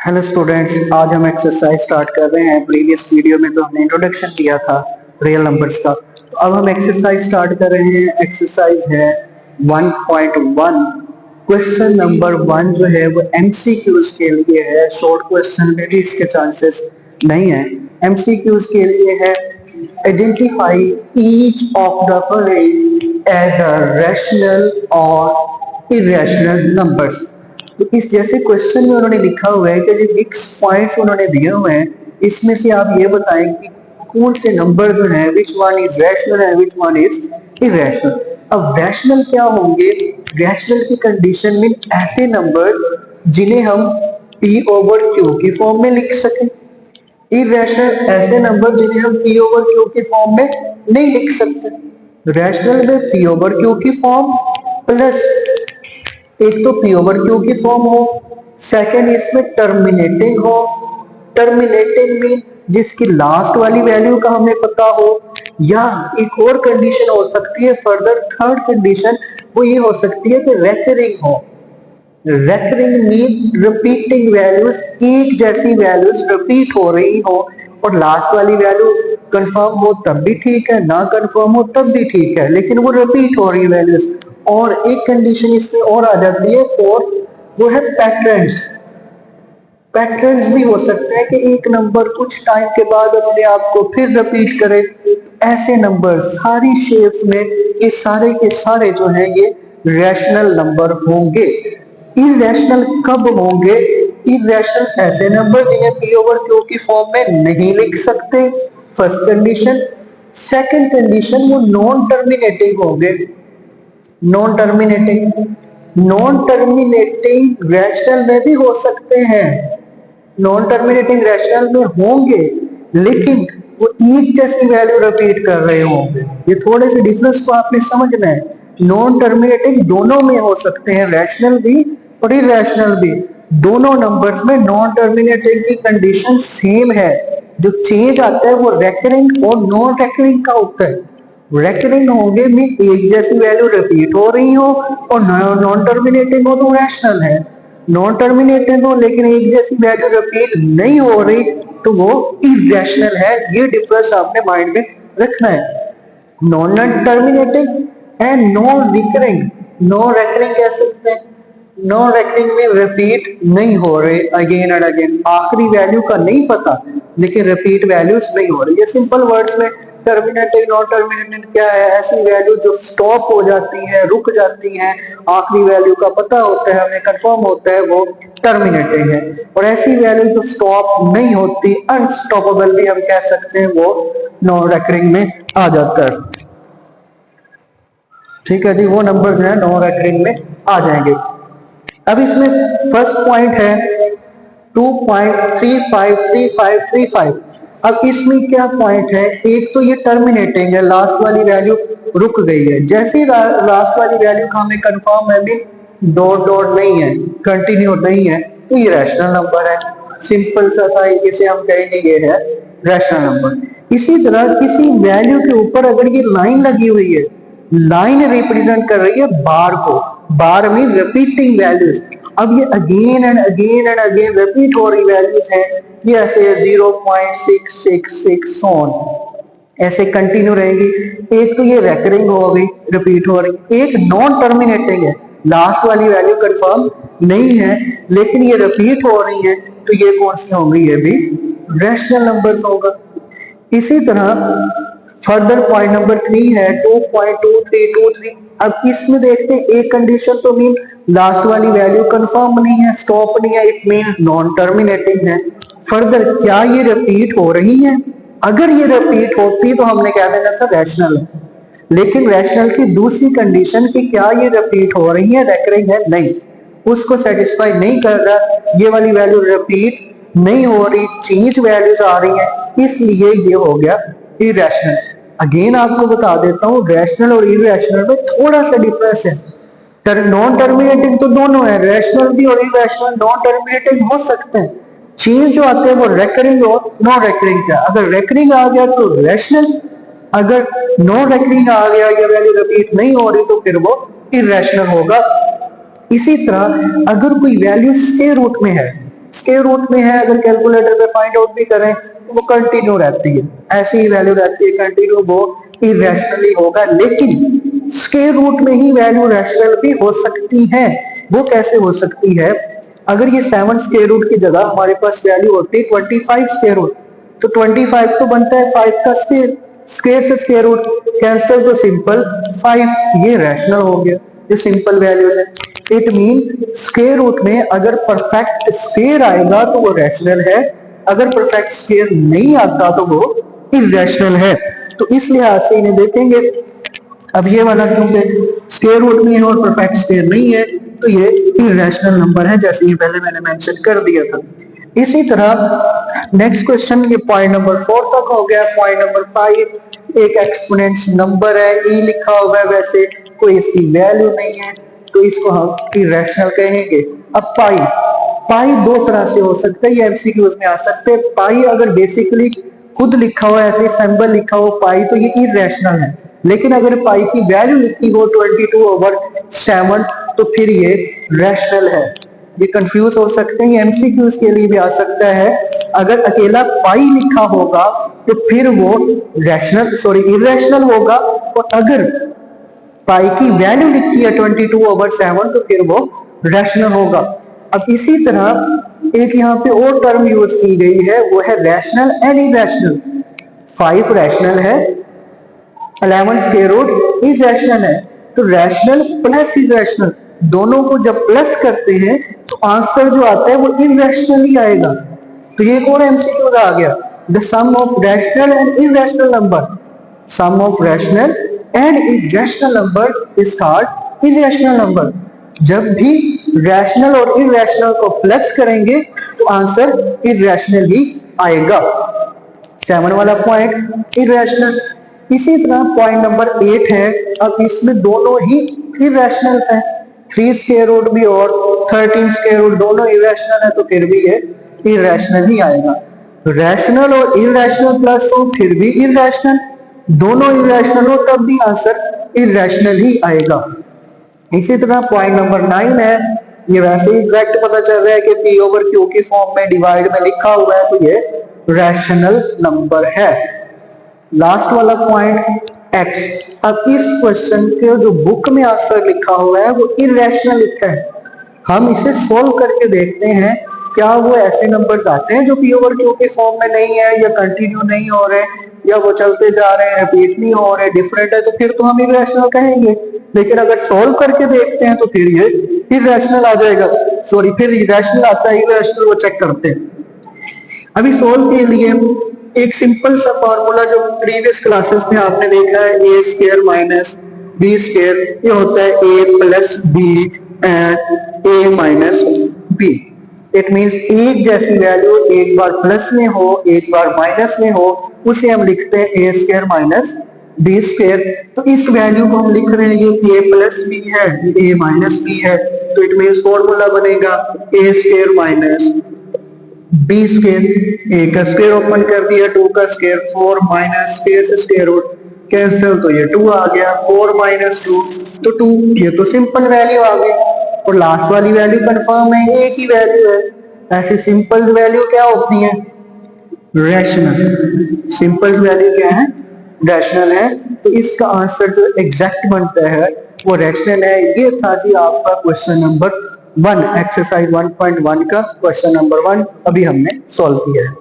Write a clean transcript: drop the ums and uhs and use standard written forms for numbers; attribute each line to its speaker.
Speaker 1: Hello students, आज हम exercise start कर रहे हैं। प्रीवियस वीडियो में तो हमने इंट्रोडक्शन दिया था रियल नंबर्स का। तो अब हम एक्सरसाइज स्टार्ट कर रहे हैं। एक्सरसाइज है 1.1। क्वेश्चन नंबर 1 जो है वो एमसीक्यूज के लिए है। शॉर्ट क्वेश्चन में भी इसके चांसेस नहीं है। एमसीक्यूज के लिए है identify each of the following as a rational और इरेशनल नंबर्स। तो इस जैसे क्वेश्चन में उन्होंने लिखा हुआ है कि जो मिक्स पॉइंट्स उन्होंने दिए हुए हैं, इसमें से आप ये बताएं कि कौन से नंबर जो है which one is rational and which one is irrational. अब रैशनल क्या होंगे? रैशनल की कंडीशन में ऐसे नंबर जिन्हें हम पी ओवर क्यू की फॉर्म में लिख सकें। इरेशनल ऐसे नंबर जिन्हें हम पी ओवर क्यू की फॉर्म में नहीं लिख सकते। रैशनल में पी ओवर क्यू की फॉर्म प्लस एक तो पी ओवर क्यू की फॉर्म हो, सेकंड इसमें टर्मिनेटिंग हो। टर्मिनेटिंग मीन जिसकी लास्ट वाली वैल्यू का हमें पता हो, या एक और कंडीशन हो सकती है फर्दर थर्ड कंडीशन, वो ये हो सकती है कि रेकरिंग हो। रेकरिंग मीन रिपीटिंग वैल्यूज, एक जैसी वैल्यूज रिपीट हो रही हो और लास्ट वाली वैल्यू कंफर्म हो तब भी ठीक है, ना कंफर्म हो तब भी ठीक है, लेकिन वो रिपीट हो रही वैल्यूज। और एक कंडीशन इसमें और आ जाती है फोर्थ, वो है पैटर्न्स। पैटर्न्स भी हो सकते हैं कि एक नंबर कुछ टाइम के बाद अपने आप को फिर रिपीट करे। ऐसे नंबर सारी शेप्स में ये सारे के सारे जो है ये रैशनल नंबर होंगे। इरेशनल कब होंगे? इरेशनल ऐसे नंबर जिन्हें पी ओवर क्यू की फॉर्म में नहीं लिख सकते, फर्स्ट कंडीशन। सेकंड कंडीशन, वो नॉन टर्मिनेटिंग होंगे। Non terminating, non terminating rational में भी हो सकते हैं। नॉन टर्मिनेटिंग रैशनल में होंगे लेकिन वो एक जैसी वैल्यू रिपीट कर रहे होंगे। ये थोड़े से डिफरेंस को आपने समझना है। नॉन टर्मिनेटिंग दोनों में हो सकते हैं, रैशनल भी और इरेशनल भी। दोनों नंबर्स में नॉन टर्मिनेटिंग की कंडीशन सेम है। जो चेंज आता है वो रेकरिंग और नॉन रेकरिंग का होता है। रेकरिंग होंगे में एक जैसी वैल्यू रिपीट हो रही हो, और नॉन टर्मिनेटिंग हो तो रैशनल है। नॉन टर्मिनेटिंग हो लेकिन एक जैसी वैल्यू रिपीट नहीं हो रही तो वो इरेशनल है। ये डिफरेंस आपने माइंड में रखना है। Non terminating and non recurring. Non recurring कह सकते हैं, नॉन रेकरिंग में रिपीट नहीं हो रहे अगेन एंड अगेन, आखिरी वैल्यू का नहीं पता लेकिन रिपीट वैल्यूज नहीं हो रही। ये सिंपल वर्ड्स में टर्मिनेटिंग नॉन टर्मिनेटिंग क्या है? ऐसी वैल्यू जो स्टॉप हो जाती है, रुक जाती है, आखिरी वैल्यू का पता होता है, हमें कंफर्म होता है, वो टर्मिनेटिंग है। और ऐसी वैल्यू जो स्टॉप नहीं होती, अनस्टॉपेबल भी हम कह सकते हैं, वो नॉन रेकरिंग में आ जाता है। ठीक है जी, वो नंबर जो है नॉन रेकरिंग में आ जाएंगे। अब इसमें फर्स्ट पॉइंट है 2.353535। अब इसमें क्या पॉइंट है? एक तो ये टर्मिनेटिंग है, लास्ट वाली वैल्यू रुक गई है। जैसे ही लास्ट वाली वैल्यू का हमें कंफर्म है भी डॉट डॉट नहीं है, कंटिन्यू नहीं है, तो ये रैशनल नंबर है। सिंपल सा था, इसे हम कहेंगे ये है रैशनल नंबर। इसी तरह किसी वैल्यू के ऊपर अगर ये लाइन लगी हुई है, लाइन रिप्रेजेंट कर रही है बार को, बार में रिपीटिंग वैल्यूज। अब ये अगेन एंड अगेन रिपीट हो रही वैल्यूज है, ये ऐसे 0.666 ऑन ऐसे कंटिन्यू रहेगी। एक तो ये रेकरिंग हो गई, रिपीट हो रही, एक नॉन टर्मिनेटिंग है, लास्ट वाली वैल्यू कंफर्म नहीं है लेकिन ये रिपीट हो रही है, तो ये कौन सी होंगी? ये भी रैशनल नंबर्स होगा। इसी तरह फर्दर पॉइंट नंबर 3 है 2.2323। अब इसमें देखते हैं, एक कंडीशन तो मीन लास्ट वाली वैल्यू कंफर्म नहीं है, स्टॉप नहीं है, इट मीन नॉन टर्मिनेटिंग है। फर्दर क्या ये रिपीट हो रही है? अगर ये रिपीट होती तो हमने क्या देना था? रैशनल है। लेकिन रैशनल की दूसरी कंडीशन कि क्या ये रिपीट हो रही है, रेकरिंग है, नहीं, उसको सेटिस्फाई नहीं कर रहा। ये वाली वैल्यू रिपीट नहीं हो रही, चेंज वैल्यूज आ रही है, इसलिए ये हो गया इरेशनल। अगेन आपको बता देता हूं, रैशनल और इरेशनल में थोड़ा सा डिफरेंस है। नॉन टर्मिनेटिंग तो दोनों है, रैशनल भी और इरेशनल नॉन टर्मिनेटिंग हो सकते हैं। चेंज जो आते हैं वो रेकरिंग और नॉन रेकरिंग का। अगर रेकरिंग आ गया तो रैशनल, अगर नॉन रेकरिंग आ गया या वैल्यू रिपीट नहीं हो रही तो फिर वो इरेशनल होगा। इसी तरह अगर कोई वैल्यू स्क्वायर रूट में है, स्क्वायर रूट में है, अगर कैलकुलेटर पे फाइंड आउट भी करें तो वो कंटिन्यू रहती है, ऐसी ही वैल्यू रहती है कंटिन्यू, वो इरेशनली होगा। लेकिन स्क्वायर रूट में ही वैल्यू रैशनल भी हो सकती है। वो कैसे हो सकती है? अगर ये 7 स्क्वायर रूट की जगह हमारे पास वैल्यू होती है 25 स्क्वायर रूट, तो 25 तो बनता है 5 का स्क्वायर, स्क्वायर से स्क्वायर रूट कैंसिल तो सिंपल 5, ये रैशनल हो गया, ये सिंपल वैल्यूज है। इट मीन स्क्वायर रूट में अगर परफेक्ट स्क्वायर आएगा तो वो रैशनल है, अगर परफेक्ट स्क्वायर नहीं आता तो वो इरेशनल है। तो इस लिहाज से इन्हें देखेंगे। अब ये वाला क्योंकि स्क्वायर रूट में है और परफेक्ट स्क्वायर नहीं है तो ये इरेशनल नंबर है, जैसे ये पहले मैंने मेंशन कर दिया था। इसी तरह नेक्स्ट क्वेश्चन, ये पॉइंट नंबर 4 तक हो गया। पॉइंट नंबर 5, एक एक्सपोनेंट्स नंबर है, ई लिखा हुआ है, वैसे कोई इसकी वैल्यू नहीं है तो इसको हम इरेशनल कहेंगे। अब पाई, पाई दो तरह से हो सकता है, ये एमसीक्यूज में आ सकते हैं। पाई अगर बेसिकली खुद लिखा हुआ ऐसे सिंबल लिखा हो पाई तो ये इरेशनल है, लेकिन अगर पाई की वैल्यू लिखी हो 22/7 तो फिर ये रैशनल है। ये कंफ्यूज हो सकते हैं, एमसीक्यूज के लिए भी आ सकता है। अगर अकेला पाई लिखा होगा तो फिर वो इरेशनल होगा, और अगर पाई की वैल्यू लिखी है 22/7 तो फिर वो रैशनल होगा। अब इसी तरह एक यहाँ पे और टर्म यूज की गई है, वो है रैशनल एंड इरेशनल। 5 रैशनल है, 11 स्क्वायर रूट इरेशनल है। तो रैशनल प्लस इरेशनल दोनों को जब प्लस करते हैं तो आंसर जो आता है वो इरेशनल ही आएगा। तो ये कौन एमसीक्यू आ गया, the sum of rational and irrational number, sum of rational and irrational number is called irrational number. जब भी रैशनल और इरेशनल को प्लस करेंगे तो आंसर इरेशनल ही आएगा। 7 वाला पॉइंट इरेशनल। इसी तरह पॉइंट नंबर 8 है, अब इसमें दोनों ही इरेशनल है, 3 स्क्वायर रूट भी और 13 स्क्वायर रूट दोनों इरेशनल है, तो फिर भी ये इरेशनल ही आएगा। रैशनल और इरेशनल प्लस हो फिर भी इरेशनल, दोनों इरेशनल हो तब भी आंसर इरेशनल ही आएगा। इसी तरह पॉइंट नंबर 9 है, ये वैसे ही एग्जैक्ट पता चल रहा है कि पी ओवर क्यू की फॉर्म में डिवाइड में लिखा हुआ है तो ये रैशनल नंबर है। लास्ट वाला पॉइंट एक्स। अब इस क्वेश्चन के जो बुक में आंसर लिखा हुआ है वो इरेशनल लिखा है। हम इसे सोल्व करके देखते हैं क्या वो ऐसे नंबर्स आते हैं जो पी ओवर क्यू के फॉर्म में नहीं है, या कंटिन्यू नहीं हो रहे, या वो चलते जा रहे हैं, रिपीट नहीं हो रहे, डिफरेंट है, तो फिर तो हम इरेशनल कहेंगे। लेकिन अगर सोल्व करके देखते हैं तो फिर ये इरेशनल आ जाएगा, फिर इरेशनल आता है, इरेशनल वो चेक करते हैं। अभी सोल्व के लिए एक सिंपल सा फॉर्मूला जो प्रीवियस क्लासेस में आपने देखा है, A square minus B square, ये होता है A plus B and A minus B. It means एक जैसी वैल्यू एक बार प्लस में हो एक बार माइनस में हो, उसे हम लिखते हैं ए स्क्वायर माइनस बी स्क्वायर। तो इस वैल्यू को हम लिख रहे हैं कि ए प्लस बी है, ए माइनस बी है, तो इट मींस फॉर्मूला बनेगा ए स्क्वायर माइनस बी स्क्वायर। ए का स्क्वायर ओपन कर दिया, 2 का स्क्वायर 4 माइनस स्क्वायर से स्क्वायर रूट कैंसिल, तो ये 2 आ गया, 4 माइनस 2 तो 2, ये तो सिंपल वैल्यू आ गई। और लास्ट वाली वैल्यू कंफर्म है, ए की वैल्यू है। ऐसे सिंपल वैल्यू क्या होती है, रैशनल। सिंपल वैल्यू क्या है, रैशनल है। तो इसका आंसर जो एग्जैक्ट बनता है वो रैशनल है। ये था जी आपका क्वेश्चन नंबर 1, एक्सरसाइज 1.1 का क्वेश्चन नंबर 1 अभी हमने सॉल्व किया है।